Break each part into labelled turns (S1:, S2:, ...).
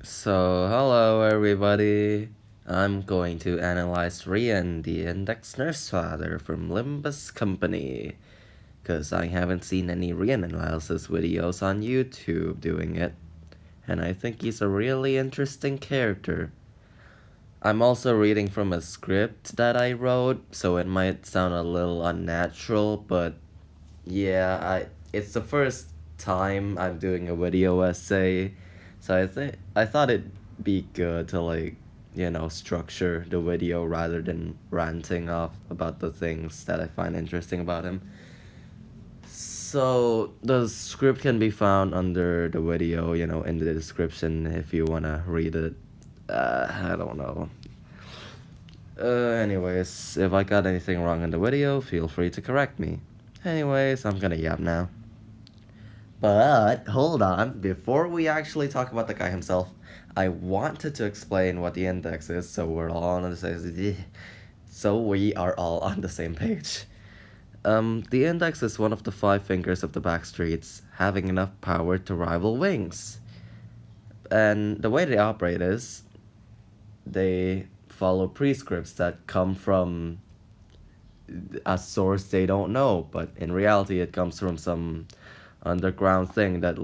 S1: Hello everybody. I'm going to analyze Rien, the index nurse father from Limbus Company, because I haven't seen any Rien analysis videos on YouTube doing it, and I think he's a really interesting character. I'm also reading from a script that I wrote, so it might sound a little unnatural, but yeah, it's the first time I'm doing a video essay, so I thought it'd be good to structure the video rather than ranting off about the things that I find interesting about him. So the script can be found under the video, in the description if you wanna read it. I don't know. Anyways, if I got anything wrong in the video, feel free to correct me. Anyways, I'm gonna yap now. But hold on, before we actually talk about the guy himself, I wanted to explain what the index is so we're all on the same so we are all on the same page. The index is one of the five fingers of the backstreets, having enough power to rival wings. And the way they operate is they follow prescripts that come from a source they don't know, but in reality it comes from some underground thing that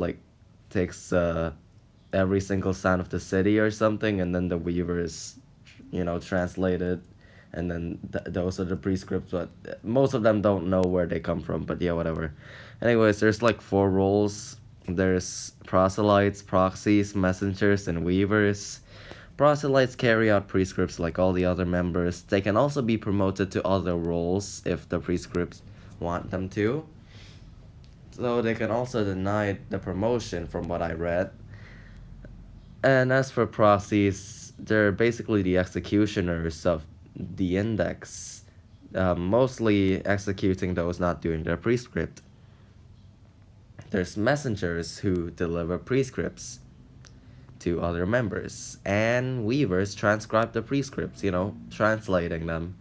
S1: takes every single sound of the city or something, and then the weavers, translate it, and then those are the prescripts. But most of them don't know where they come from. But yeah, whatever. Anyways, there's like four roles. There's proselytes, proxies, messengers, and weavers. Proselytes carry out prescripts like all the other members. They can also be promoted to other roles if the prescripts want them to. So they can also deny the promotion from what I read. And as for proxies, they're basically the executioners of the index, mostly executing those not doing their prescript. There's messengers who deliver prescripts to other members, and weavers transcribe the prescripts, translating them.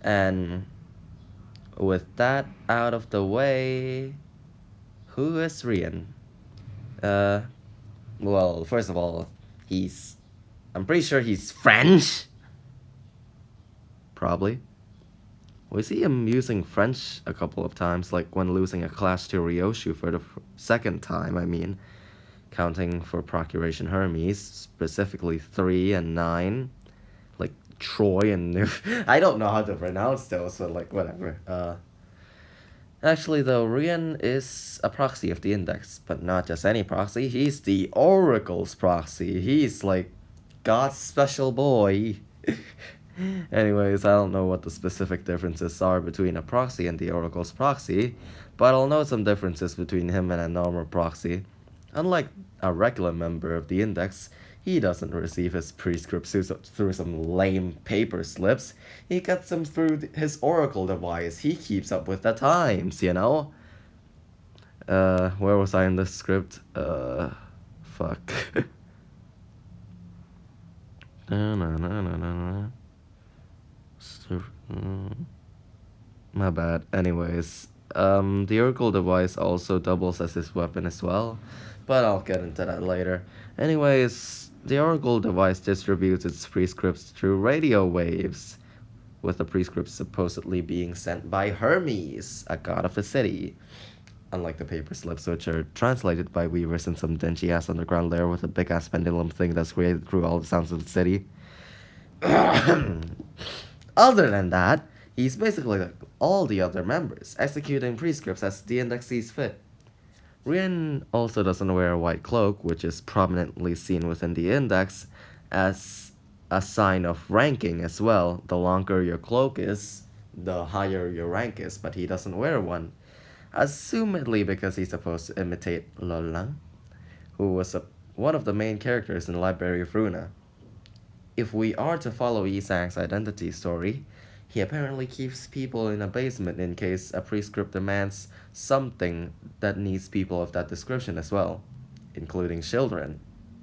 S1: And with that out of the way, who is Rian? Uh, well, first of all, I'm pretty sure he's French. Probably. We see him using French a couple of times, like when losing a clash to Ryoshu for the second time, I mean, counting for Procuration Hermes, specifically 3 and 9, like Troy and I don't know how to pronounce those, but whatever. Actually, though, Rien is a proxy of the index, but not just any proxy. He's the Oracle's proxy. He's like God's special boy. Anyways, I don't know what the specific differences are between a proxy and the Oracle's proxy, but I'll note some differences between him and a normal proxy. Unlike a regular member of the index, he doesn't receive his prescripts through some lame paper slips. He gets them through his Oracle device. He keeps up with the times. Where was I in this script? Fuck. My bad. Anyways, the Oracle device also doubles as his weapon as well, but I'll get into that later. Anyways, the Oracle device distributes its prescripts through radio waves, with the prescripts supposedly being sent by Hermes, a god of the city. Unlike the paper slips, which are translated by weavers in some dingy ass underground lair with a big ass pendulum thing that's created through all the sounds of the city. Other than that, he's basically like all the other members, executing prescripts as the index sees fit. Rien also doesn't wear a white cloak, which is prominently seen within the index as a sign of ranking as well. The longer your cloak is, the higher your rank is, but he doesn't wear one. Assumedly because he's supposed to imitate Lolang, who was one of the main characters in the Library of Runa. If we are to follow Isang's identity story, he apparently keeps people in a basement in case a prescript demands something that needs people of that description as well, including children,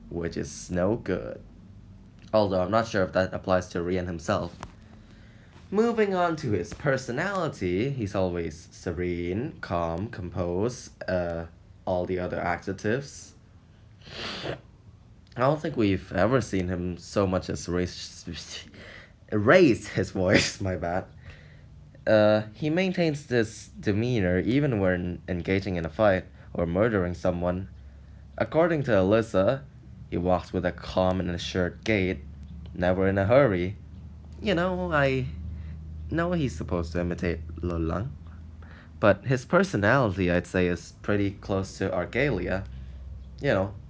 S1: which is no good. Although I'm not sure if that applies to Rian himself. Moving on to his personality, he's always serene, calm, composed, all the other adjectives. I don't think we've ever seen him so much as raise his voice, my bad. He maintains this demeanor even when engaging in a fight or murdering someone. According to Alyssa, he walks with a calm and assured gait, never in a hurry. I know he's supposed to imitate Lolang, but his personality, I'd say, is pretty close to Argalia.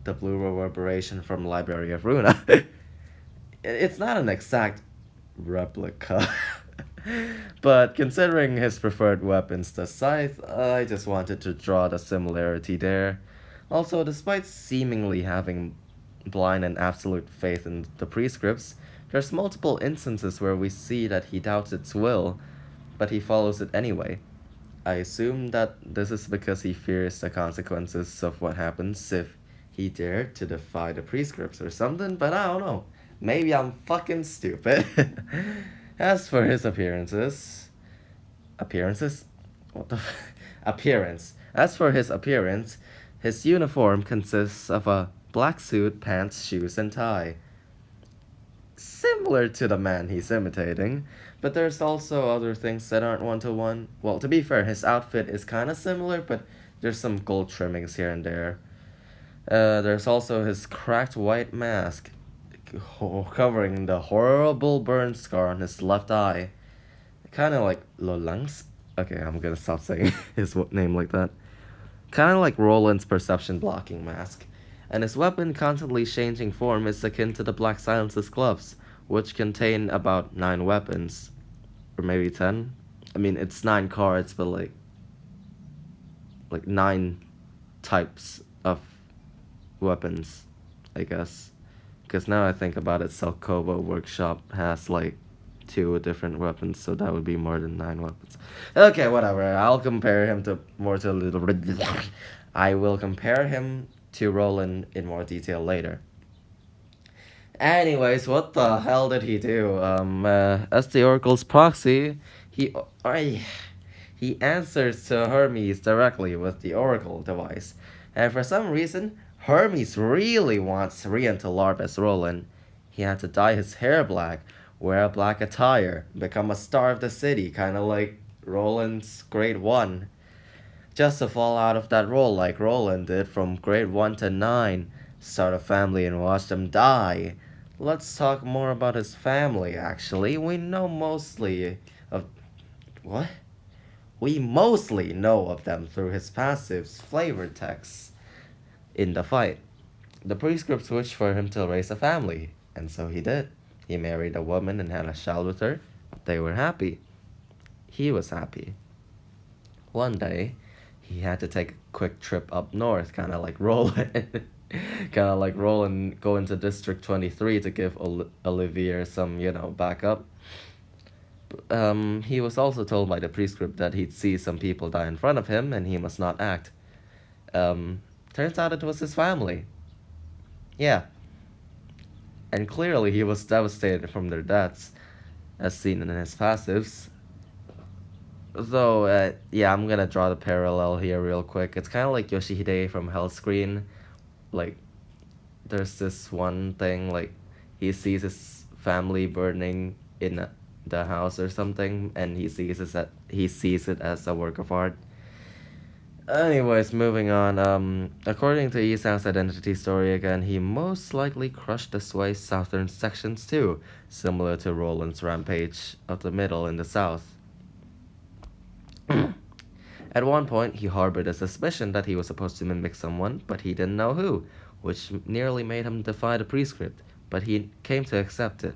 S1: The blue reverberation from Library of Runa. It's not an exact replica. But considering his preferred weapons, the scythe, I just wanted to draw the similarity there. Also, despite seemingly having blind and absolute faith in the prescripts, there's multiple instances where we see that he doubts its will, but he follows it anyway. I assume that this is because he fears the consequences of what happens if he dared to defy the prescripts or something, but I don't know. Maybe I'm fucking stupid. As for his appearances? What the appearance. As for his appearance, his uniform consists of a black suit, pants, shoes, and tie. Similar to the man he's imitating, but there's also other things that aren't one to one. Well, to be fair, his outfit is kind of similar, but there's some gold trimmings here and there. There's also his cracked white mask covering the horrible burn scar on his left eye. Kind of like Lolang's. Okay, I'm gonna stop saying his name like that. Kind of like Roland's perception blocking mask. And his weapon constantly changing form is akin to the Black Silence's gloves, which contain about 9 weapons. Or maybe 10? I mean, it's 9 cards, but like 9 types of weapons, I guess. Because now I think about it, Selkovo Workshop has like 2 different weapons, so that would be more than 9 weapons. Okay, whatever. I'll compare him to more to a little. I will compare him to Roland in more detail later. Anyways, what the hell did he do? As the Oracle's proxy, he I, he answers to Hermes directly with the Oracle device, and for some reason, Hermes really wants rien to LARP as Roland. He had to dye his hair black, wear a black attire, become a star of the city, kind of like Roland's grade 1, just to fall out of that role like Roland did from grade 1 to 9, start a family and watch them die. Let's talk more about his family, actually. We know mostly of. What? We mostly know of them through his passives, flavor texts in the fight. The prescript wished for him to raise a family, and so he did. He married a woman and had a child with her. They were happy. He was happy. One day, he had to take a quick trip up north, kind of like Roland. Kind of like Roland going to District 23 to give Olivier some, backup. He was also told by the prescript that he'd see some people die in front of him and he must not act. Turns out it was his family. Yeah. And clearly he was devastated from their deaths, as seen in his passives. Though, yeah, I'm gonna draw the parallel here real quick. It's kind of like Yoshihide from Hellscreen. Like, there's this one thing, like, he sees his family burning in the house or something, and he sees it as a work of art. Anyways, moving on. According to Isang's identity story again, he most likely crushed the Sway's southern sections too, similar to Roland's rampage of the middle in the south. At one point, he harbored a suspicion that he was supposed to mimic someone, but he didn't know who, which nearly made him defy the prescript, but he came to accept it.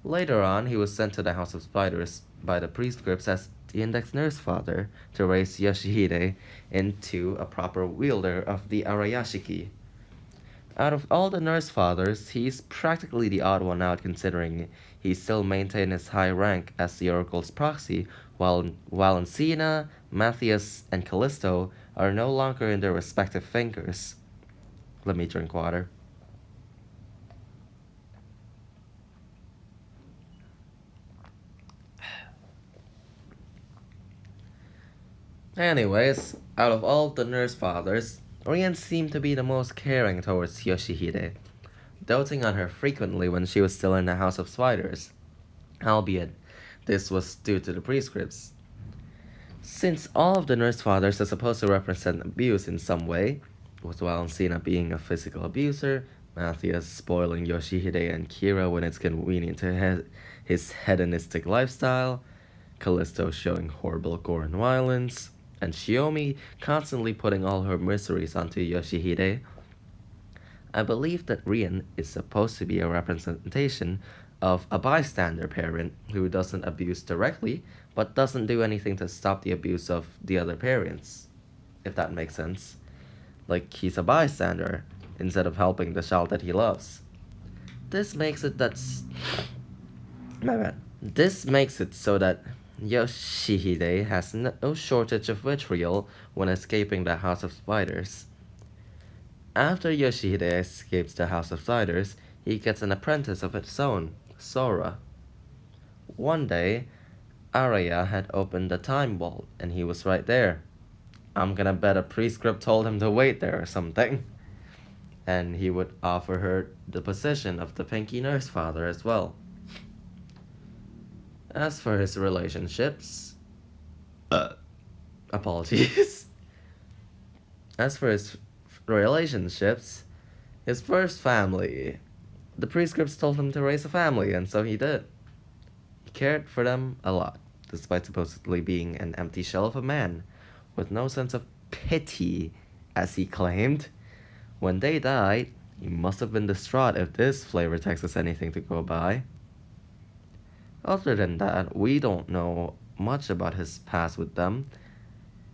S1: Later on, he was sent to the House of Spiders by the prescripts as the Index Nurse Father to raise Yoshihide into a proper wielder of the Arayashiki. Out of all the Nurse Fathers, he's practically the odd one out considering he still maintained his high rank as the Oracle's proxy, while Encina, Matthias, and Callisto are no longer in their respective fingers. Let me drink water. Anyways, out of all the Nurse Fathers, Rien seemed to be the most caring towards Yoshihide, doting on her frequently when she was still in the House of Spiders, albeit this was due to the prescripts. Since all of the nurse fathers are supposed to represent abuse in some way, with Valentina being a physical abuser, Matthias spoiling Yoshihide and Kira when it's convenient to his hedonistic lifestyle, Callisto showing horrible gore and violence, and Shiomi constantly putting all her miseries onto Yoshihide, I believe that Rien is supposed to be a representation of a bystander parent who doesn't abuse directly, but doesn't do anything to stop the abuse of the other parents, if that makes sense. Like, he's a bystander instead of helping the child that he loves. This makes it that's. My bad. This makes it so that Yoshihide has no shortage of vitriol when escaping the House of Spiders. After Yoshihide escapes the House of Spiders, he gets an apprentice of its own, Sora. One day, Arya had opened the time vault and he was right there. I'm gonna bet a prescript told him to wait there or something. And he would offer her the position of the Pinky Nurse Father as well. As for his relationships, apologies. As for his relationships, his first family, the prescripts told him to raise a family, and so he did. He cared for them a lot, despite supposedly being an empty shell of a man, with no sense of pity, as he claimed. When they died, he must have been distraught if this flavor text is anything to go by. Other than that, we don't know much about his past with them,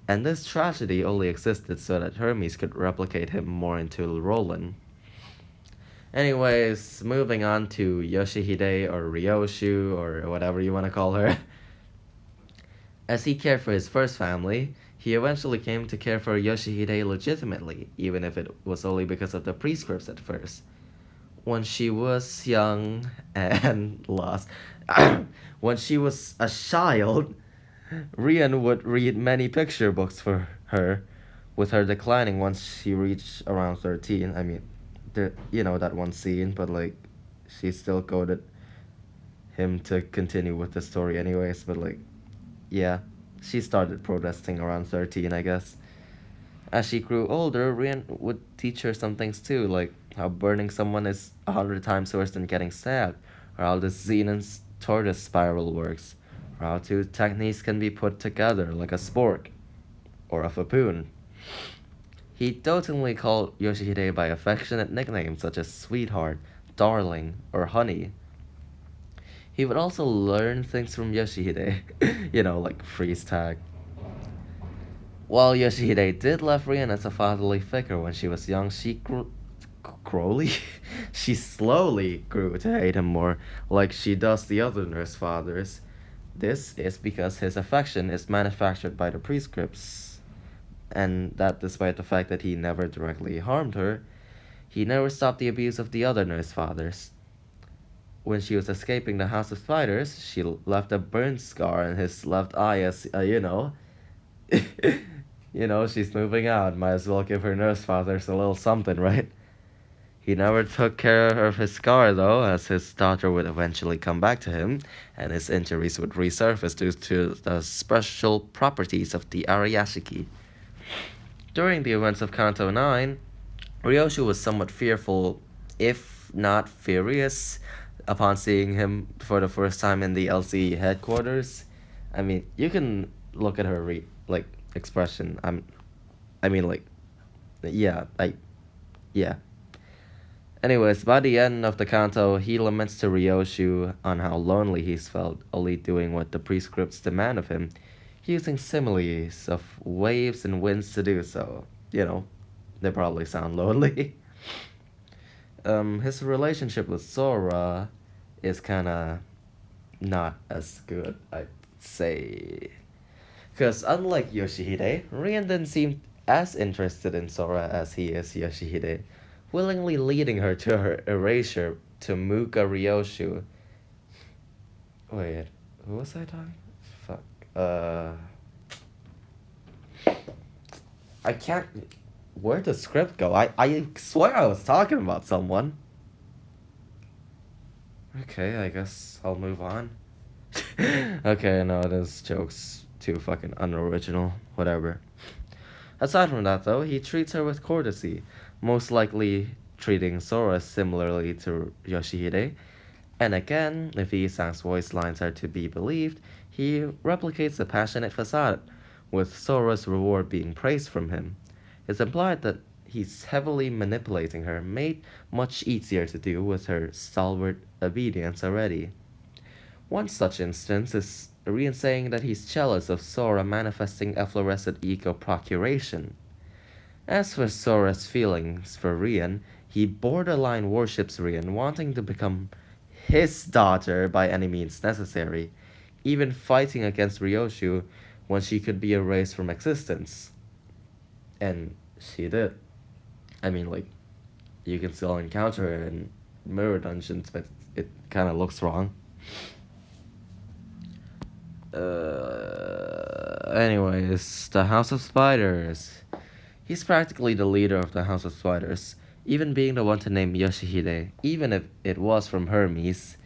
S1: and this tragedy only existed so that Hermes could replicate him more into Roland. Anyways, moving on to Yoshihide or Ryoshu or whatever you want to call her. As he cared for his first family, he eventually came to care for Yoshihide legitimately, even if it was only because of the prescripts at first. When she was young and lost, when she was a child, Rian would read many picture books for her, with her declining once she reached around 13. I mean, that one scene, but like, she still coded him to continue with the story anyways, but like, yeah, she started protesting around 13, I guess. As she grew older, Rian would teach her some things too, like how burning someone is 100 times worse than getting stabbed, or how the Xenon's tortoise spiral works, or how two techniques can be put together like a spork, or a fapoon. He dotingly called Yoshihide by affectionate nicknames such as Sweetheart, Darling, or Honey. He would also learn things from Yoshihide, like freeze tag. While Yoshihide did love Rian as a fatherly figure when she was young, Crowley? She slowly grew to hate him more, like she does the other nurse fathers. This is because his affection is manufactured by the prescripts, and that despite the fact that he never directly harmed her, he never stopped the abuse of the other nurse fathers. When she was escaping the House of Spiders, she left a burn scar in his left eye as, she's moving out. Might as well give her nurse fathers a little something, right? He never took care of his scar, though, as his daughter would eventually come back to him, and his injuries would resurface due to the special properties of the Ariyashiki. During the events of Kanto 9, Ryoshu was somewhat fearful, if not furious, upon seeing him for the first time in the LC headquarters. I mean, you can look at her expression. Yeah, yeah. Anyways, by the end of the canto, he laments to Ryoshu on how lonely he's felt, only doing what the prescripts demand of him, using similes of waves and winds to do so. They probably sound lonely. His relationship with Sora is kinda not as good, I'd say. Because unlike Yoshihide, Rian didn't seem as interested in Sora as he is Yoshihide, willingly leading her to her erasure to Muka Ryoshu. Wait, who was I talking? Fuck. I can't. Where'd the script go? I swear I was talking about someone. Okay, I guess I'll move on. Okay, no, this joke's too fucking unoriginal. Whatever. Aside from that, though, he treats her with courtesy, most likely treating Sora similarly to Yoshihide. And again, if Isang's voice lines are to be believed, he replicates a passionate facade, with Sora's reward being praise from him. It's implied that he's heavily manipulating her, made much easier to do with her stalwart obedience already. One such instance is Rien saying that he's jealous of Sora manifesting efflorescent ego procuration. As for Sora's feelings for Rien, he borderline worships Rien, wanting to become his daughter by any means necessary, even fighting against Ryoshu when she could be erased from existence. And she did. I mean, like, you can still encounter her in mirror dungeons, but it kind of looks wrong. Anyways, the House of Spiders. He's practically the leader of the House of Spiders, even being the one to name Yoshihide, even if it was from Hermes.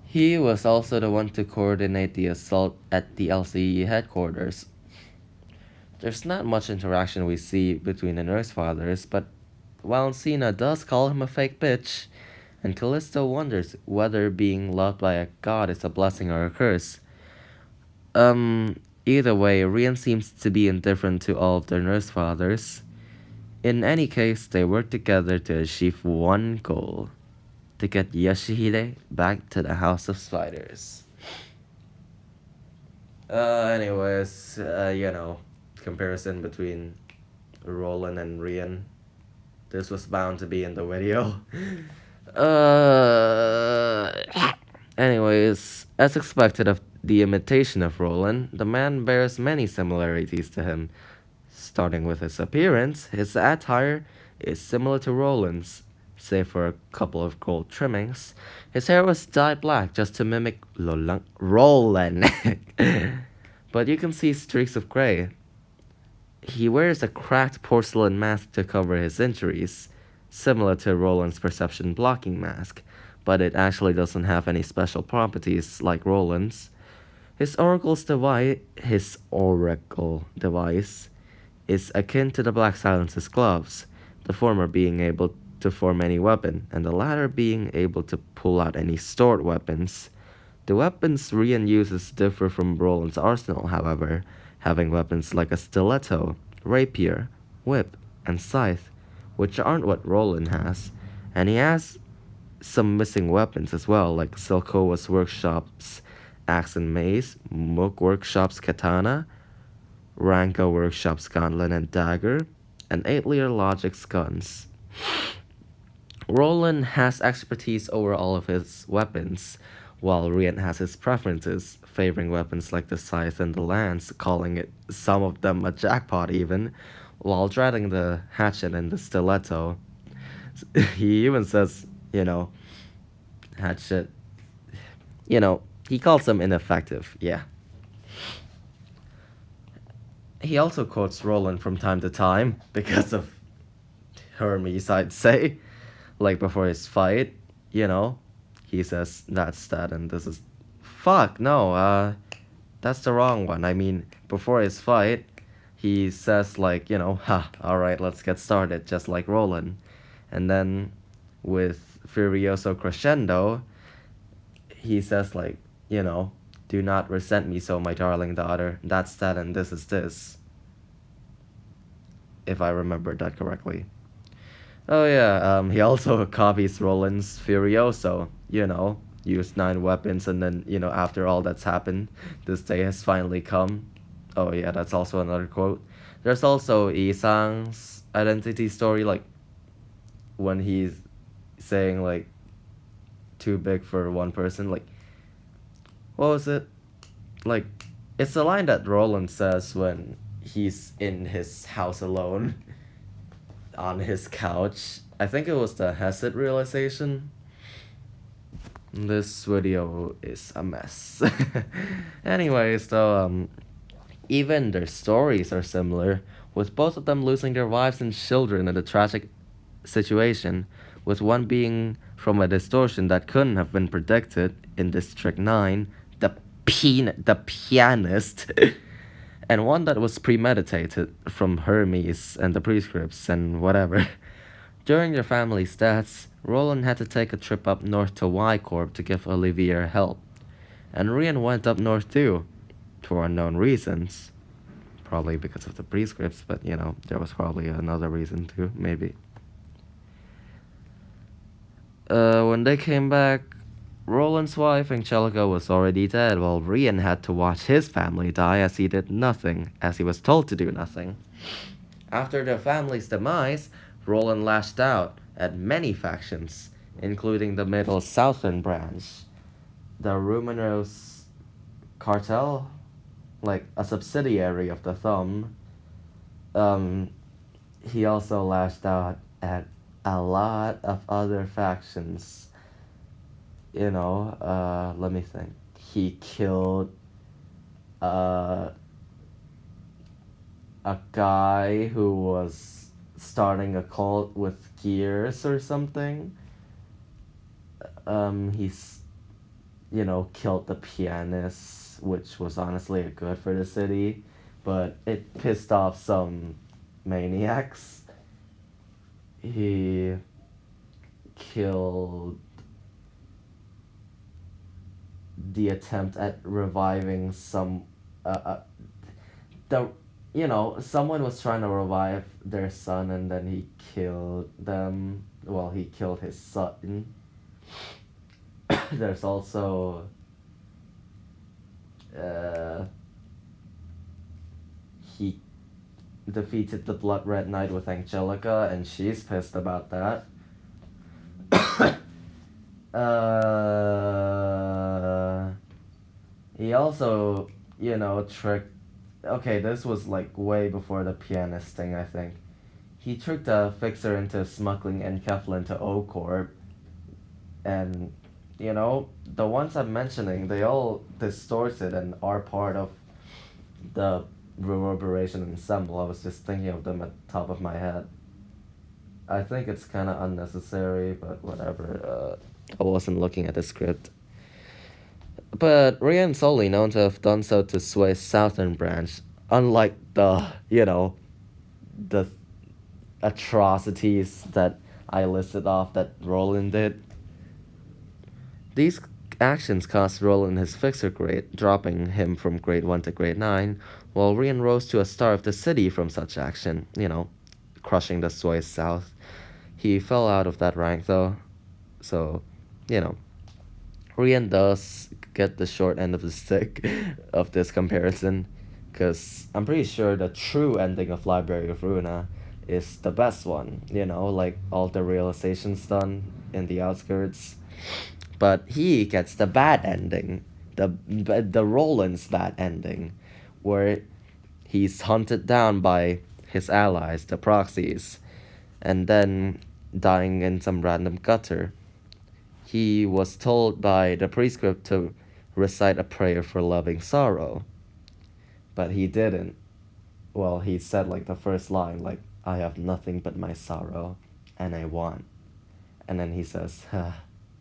S1: He was also the one to coordinate the assault at the LCE headquarters. There's not much interaction we see between the Nurse Fathers, but Valentina does call him a fake bitch, and Callisto wonders whether being loved by a god is a blessing or a curse. Either way, Rien seems to be indifferent to all of their Nurse Fathers. In any case, they work together to achieve one goal: to get Yoshihide back to the House of Spiders. Anyways, comparison between Roland and Rien. This was bound to be in the video. Anyways, as expected of the imitation of Roland, the man bears many similarities to him. Starting with his appearance, his attire is similar to Roland's, save for a couple of gold trimmings. His hair was dyed black just to mimic Roland. But you can see streaks of gray. He wears a cracked porcelain mask to cover his injuries, similar to Roland's perception blocking mask, but it actually doesn't have any special properties like Roland's. His oracle device is akin to the Black Silence's gloves, the former being able to form any weapon, and the latter being able to pull out any stored weapons. The weapons Rien uses differ from Roland's arsenal, however, having weapons like a stiletto, rapier, whip, and scythe, which aren't what Roland has, and he has some missing weapons as well, like Silkowa's Workshop's axe and mace, Mook Workshop's katana, Ranko Workshop's gauntlet and dagger, and Atelier Logic's guns. Roland has expertise over all of his weapons, while Rien has his preferences, favoring weapons like the scythe and the lance, calling it some of them a jackpot even, while dreading the hatchet and the stiletto. He even says, hatchet, he calls them ineffective, yeah. He also quotes Roland from time to time, because of Hermes, I'd say. Like before his fight, he says, that's that, and this is... Fuck, no, that's the wrong one. I mean, before his fight, he says, alright, let's get started, just like Roland. And then, with Furioso Crescendo, he says, do not resent me so, my darling daughter. That's that, and this is this. If I remember that correctly. Oh yeah, he also copies Roland's Furioso, use 9 weapons, and then, after all that's happened, this day has finally come. Oh yeah, that's also another quote. There's also Isang's identity story, when he's saying, too big for one person, what was it? It's a line that Roland says when he's in his house alone, on his couch. I think it was the Hesed realization. This video is a mess. Anyways, though, even their stories are similar. with both of them losing their wives and children in a tragic situation, with one being from a distortion that couldn't have been predicted in District 9, the pianist, and one that was premeditated from Hermes and the prescripts and whatever. During their family's deaths, Roland had to take a trip up north to Y Corp to give Olivier help, and Rien went up north too, for unknown reasons. Probably because of the prescripts, but there was probably another reason too, maybe. When they came back, Roland's wife, Angelica, was already dead, while Rien had to watch his family die as he did nothing, as he was told to do nothing. After their family's demise, Roland lashed out at many factions, including the Middle Southern branch, the Rumenos cartel, like a subsidiary of the Thumb. He also lashed out at a lot of other factions. Let me think. He killed a guy who was starting a cult with gears or something. He's killed the pianist, which was honestly good for the city, but it pissed off some maniacs. He killed the attempt at reviving someone was trying to revive their son, and then he killed them. Well, he killed his son. There's also he defeated the Blood Red Knight with Angelica, and she's pissed about that. He also, tricked. Okay, this was like way before the pianist thing, I think. He tricked a fixer into smuggling Enkeflin to O Corp, and the ones I'm mentioning, they all distorted and are part of the reverberation ensemble. I was just thinking of them at the top of my head. I think it's kind of unnecessary, but whatever. I wasn't looking at the script. But Rien's solely known to have done so to sway Southern Branch, unlike the atrocities that I listed off that Roland did. These actions cost Roland his fixer grade, dropping him from grade 1 to grade 9, while Rien rose to a star of the city from such action, crushing the sway South. He fell out of that rank though, so, Rien does get the short end of the stick of this comparison, because I'm pretty sure the true ending of Library of Runa is the best one, like all the realizations done in the outskirts. But he gets the bad ending, the Roland's bad ending, where he's hunted down by his allies, the proxies, and then dying in some random gutter. He was told by the prescript to recite a prayer for loving sorrow, but he didn't. Well, he said like the first line, like, I have nothing but my sorrow, and I want. And then he says,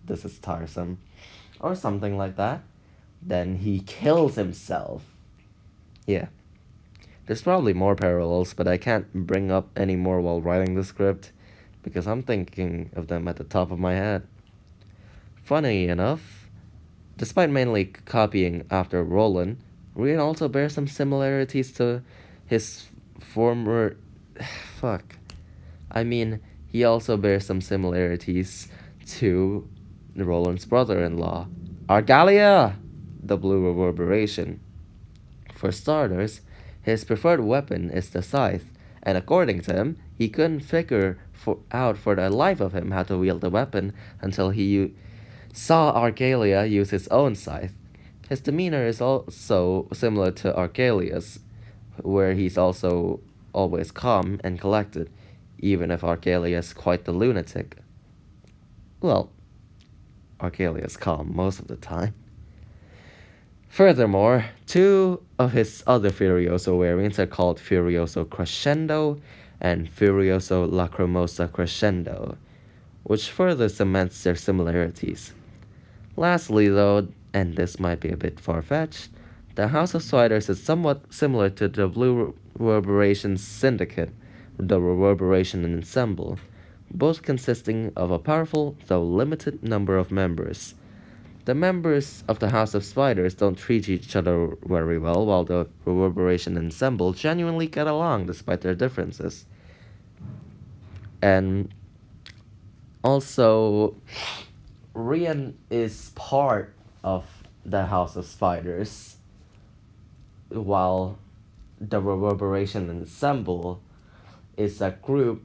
S1: this is tiresome, or something like that. Then he kills himself. Yeah. There's probably more parallels, but I can't bring up any more while writing the script, because I'm thinking of them at the top of my head. Funny enough, despite mainly copying after Roland, Rien also bears some similarities to his former... he also bears some similarities to Roland's brother-in-law, Argalia, the Blue Reverberation. For starters, his preferred weapon is the scythe, and according to him, he couldn't figure out for the life of him how to wield the weapon until he saw Argalia use his own scythe. His demeanor is also similar to Argalia's, where he's also always calm and collected, even if Argalia is quite the lunatic. Well, Argalia is calm most of the time. Furthermore, two of his other Furioso variants are called Furioso Crescendo and Furioso Lacrimosa Crescendo, which further cements their similarities. Lastly, though, and this might be a bit far-fetched, the House of Spiders is somewhat similar to the Blue Reverberation Syndicate, the Reverberation Ensemble, both consisting of a powerful, though limited, number of members. The members of the House of Spiders don't treat each other very well, while the Reverberation Ensemble genuinely get along despite their differences. And also, Rian is part of the House of Spiders, while the Reverberation Ensemble is a group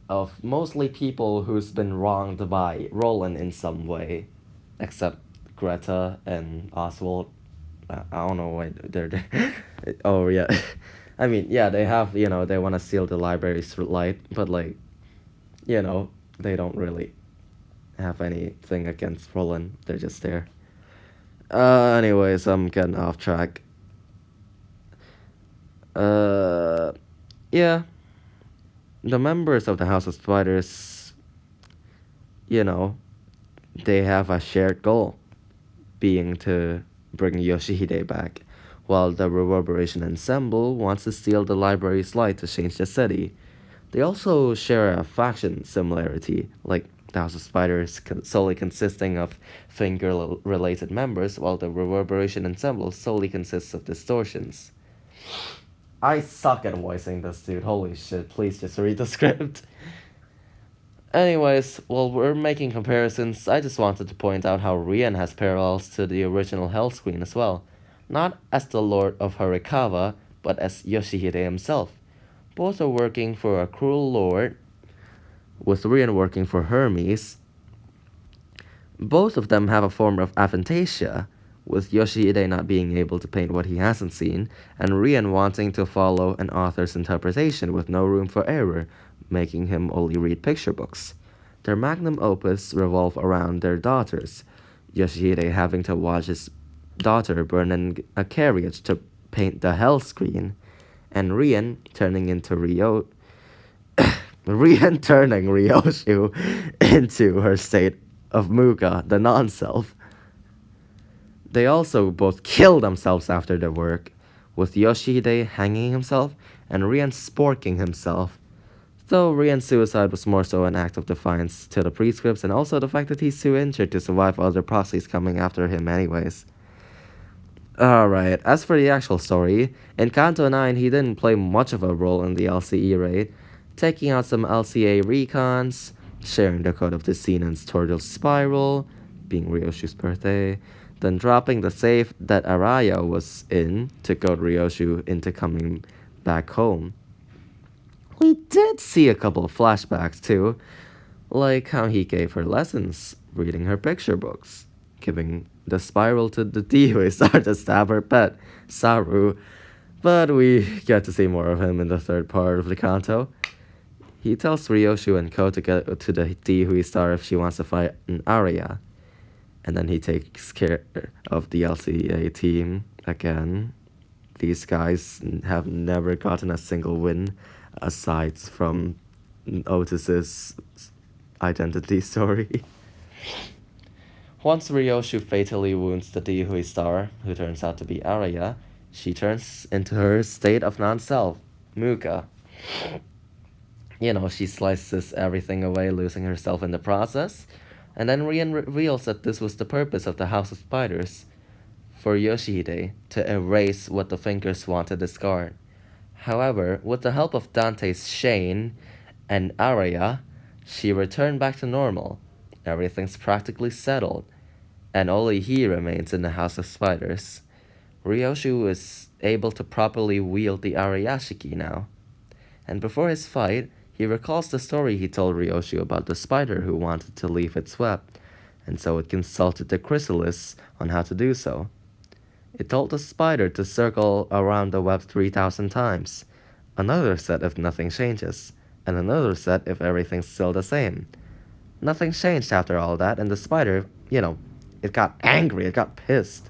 S1: of mostly people who's been wronged by Roland in some way, except Greta and Oswald. I don't know why they're there. Oh yeah, I mean yeah, they have they want to steal the library's light, but like they don't really have anything against Roland. They're just there. Anyways, I'm getting off track. Uh, yeah, the members of the House of Spiders, you know, they have a shared goal, being to bring Yoshihide back, while the Reverberation Ensemble wants to steal the library's light to change the city. They also share a faction similarity, like the House of Spiders solely consisting of finger-related members, while the Reverberation Ensemble solely consists of distortions. I suck at voicing this dude, holy shit, please just read the script. Anyways, while we're making comparisons, I just wanted to point out how Rien has parallels to the original Hell's Queen as well. Not as the Lord of Harikawa, but as Yoshihide himself. Both are working for a cruel lord, with Rien working for Hermes. Both of them have a form of aphantasia, with Yoshihide not being able to paint what he hasn't seen, and Rien wanting to follow an author's interpretation with no room for error, making him only read picture books. Their magnum opus revolve around their daughters, Yoshihide having to watch his daughter burn in a carriage to paint the hell screen, and Rien turning into Rien turning Ryoshu into her state of Muga, the non-self. They also both kill themselves after their work, with Yoshihide hanging himself and Rien sporking himself. Though Rien's suicide was more so an act of defiance to the prescripts and also the fact that he's too injured to survive other proxies coming after him anyways. Alright, as for the actual story, in Canto 9 he didn't play much of a role in the LCE raid, taking out some LCA recons, sharing the code of the Zenon's Tordial Spiral, being Ryoshu's birthday, then dropping the safe that Araya was in to goad Ryoshu into coming back home. We did see a couple of flashbacks too, like how he gave her lessons, reading her picture books, giving the spiral to the Dihui star to stab her pet, Saru, but we get to see more of him in the third part of the canto. He tells Ryoshu and Ko to get to the Dihui star if she wants to fight an Arya, and then he takes care of the LCA team again. These guys have never gotten a single win aside from Otis's identity story. Once Ryoshu fatally wounds the Dihui star, who turns out to be Arya, she turns into her state of non-self, Muka. She slices everything away, losing herself in the process, and then Rien reveals that this was the purpose of the House of Spiders, for Yoshihide to erase what the Fingers want to discard. However, with the help of Dante's Shane and Arya, she returned back to normal. Everything's practically settled, and only he remains in the House of Spiders. Ryoshu is able to properly wield the Arayashiki now. And before his fight, he recalls the story he told Ryoshu about the spider who wanted to leave its web, and so it consulted the chrysalis on how to do so. It told the spider to circle around the web 3,000 times, another set if nothing changes, and another set if everything's still the same. Nothing changed after all that, and the spider, it got angry, it got pissed.